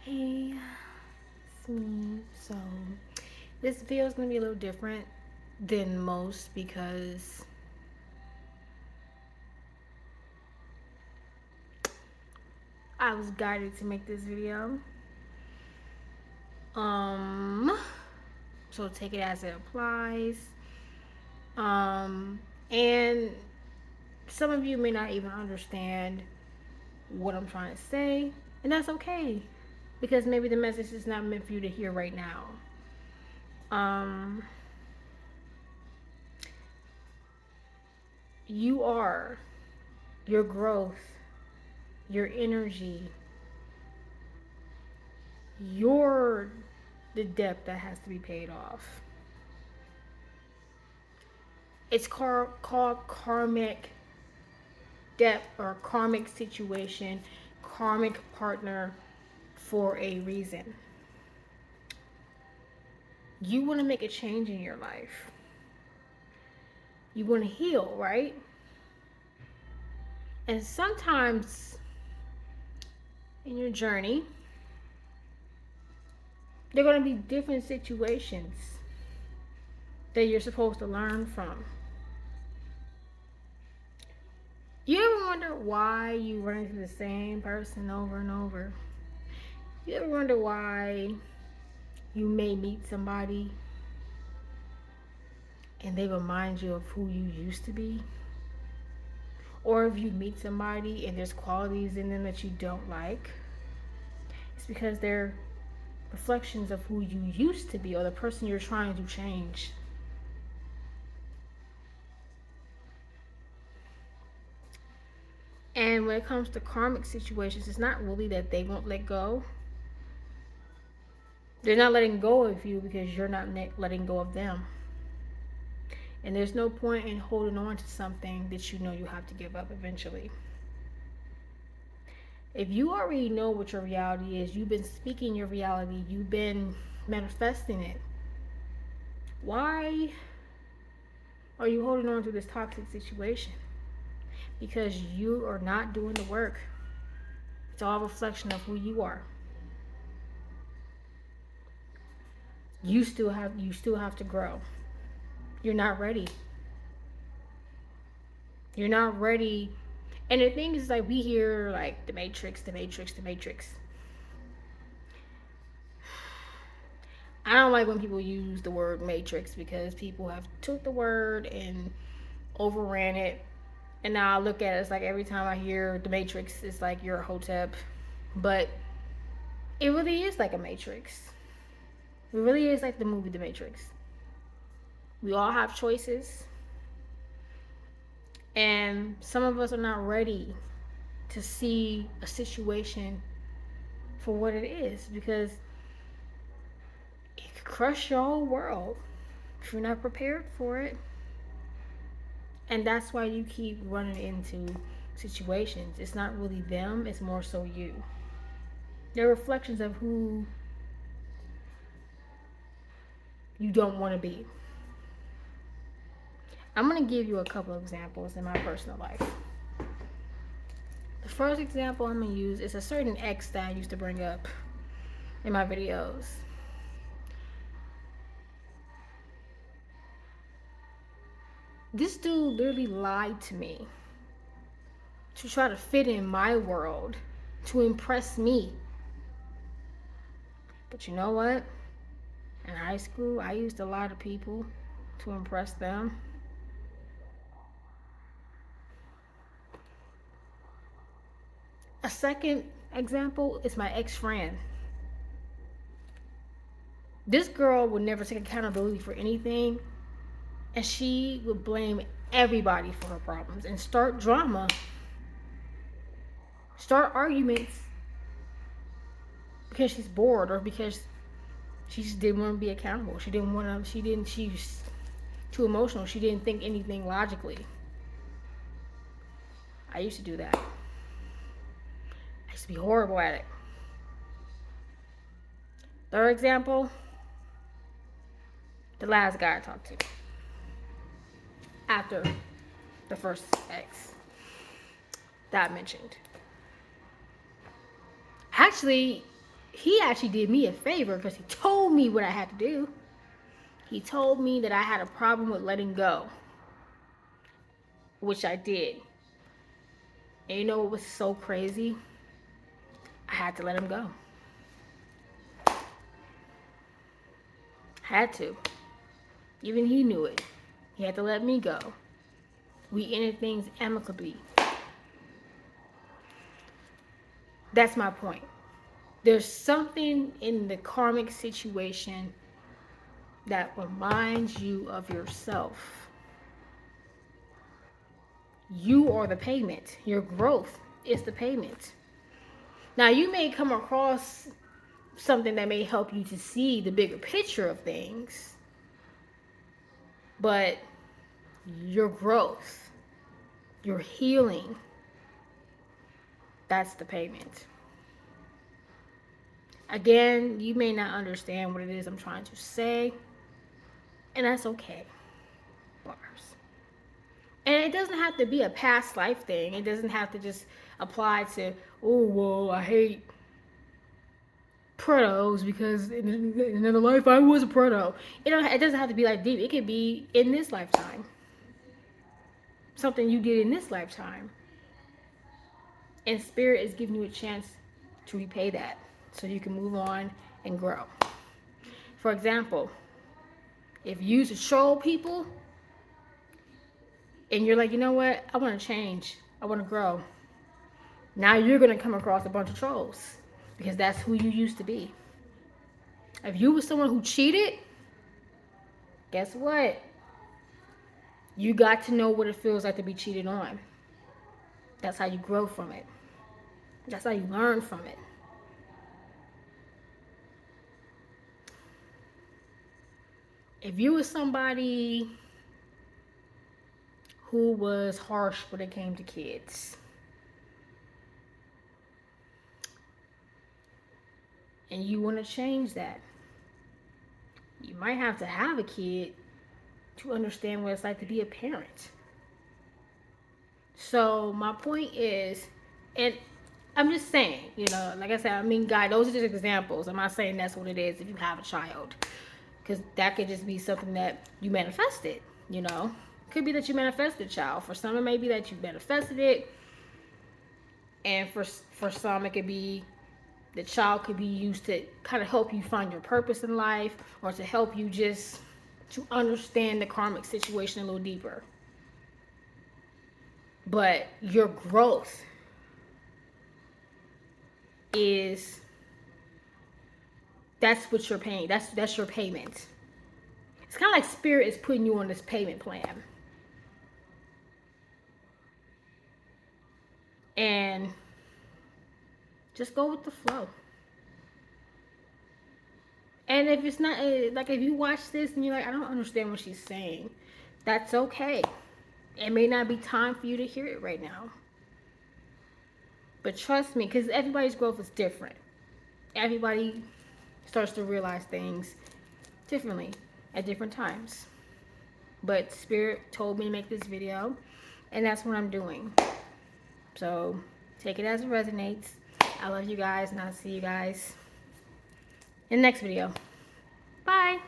Hey, it's me. So, this video is going to be a little different than most because I was guided to make this video. Um, so take it as it applies. And some of you may not even understand what I'm trying to say, and that's okay because maybe the message is not meant for you to hear right now. Um, you are your growth, your energy, you're the debt that has to be paid off. It's called karmic debt or karmic situation, karmic partner for a reason. You want to make a change in your life. You want to heal, right? And sometimes in your journey, there are going to be different situations that you're supposed to learn from. You ever wonder why you run into the same person over and over? You ever wonder why you may meet somebody and they remind you of who you used to be? Or if you meet somebody and there's qualities in them that you don't like, it's because they're reflections of who you used to be or the person you're trying to change. And when it comes to karmic situations, it's not really that they won't let go. They're not letting go of you because you're not letting go of them. And there's no point in holding on to something that you know you have to give up eventually. If you already know what your reality is, you've been speaking your reality, you've been manifesting it, why are you holding on to this toxic situation? Because you are not doing the work. It's all a reflection of who you are. You still have to grow. You're not ready. You're not ready. And the thing is, like, we hear like the Matrix, the Matrix, the Matrix. I don't like when people use the word Matrix because people have took the word and overran it. And now I look at it, it's like every time I hear the Matrix, it's like you're a Hotep. But it really is like a Matrix. It really is like the movie The Matrix. We all have choices. And some of us are not ready to see a situation for what it is because it could crush your whole world if you're not prepared for it. And that's why you keep running into situations. It's not really them, it's more so you. They're reflections of who you don't want to be. I'm going to give you a couple of examples in my personal life. The first example I'm going to use is a certain ex that I used to bring up in my videos. This dude literally lied to me to try to fit in my world, to impress me. But you know what? In high school, I used a lot of people to impress them. A second example is my ex-friend. This girl would never take accountability for anything, and she would blame everybody for her problems and start drama, start arguments because she's bored or because she just didn't want to be accountable. She was too emotional. She didn't think anything logically. I used to do that. I used to be horrible at it. Third example, the last guy I talked to after the first ex that I mentioned. Actually, he actually did me a favor because he told me what I had to do. He told me that I had a problem with letting go, which I did. And you know what was so crazy? I had to let him go. Had to. Even he knew it. He had to let me go. We ended things amicably. That's my point. There's something in the karmic situation that reminds you of yourself. You are the payment. Your growth is the payment. Now, you may come across something that may help you to see the bigger picture of things, but your growth, your healing, that's the payment. Again, you may not understand what it is I'm trying to say, and that's okay. Bars. And it doesn't have to be a past life thing. It doesn't have to just apply to, oh, well, I hate protos because in another life I was a proto. It doesn't have to be like deep. It could be in this lifetime. Something you did in this lifetime. And Spirit is giving you a chance to repay that so you can move on and grow. For example, if you used to troll people and you're like, you know what, I want to change, I want to grow. Now you're going to come across a bunch of trolls because that's who you used to be. If you were someone who cheated, guess what? You got to know what it feels like to be cheated on. That's how you grow from it. That's how you learn from it. If you were somebody who was harsh when it came to kids, and you want to change that, you might have to have a kid to understand what it's like to be a parent. So my point is, and I'm just saying, you know, like I said, I mean, guys, those are just examples. I'm not saying that's what it is if you have a child, because that could just be something that you manifested, you know. Could be that you manifested a child. For some, it may be that you manifested it, and for some, it could be the child could be used to kind of help you find your purpose in life, or to help you just to understand the karmic situation a little deeper. But your growth is, that's what you're paying. That's your payment. It's kind of like Spirit is putting you on this payment plan. And just go with the flow. And if it's not, like if you watch this and you're like, I don't understand what she's saying, that's okay. It may not be time for you to hear it right now. But trust me, because everybody's growth is different. Everybody starts to realize things differently at different times. But Spirit told me to make this video, and that's what I'm doing. So take it as it resonates. I love you guys, and I'll see you guys in the next video. Bye.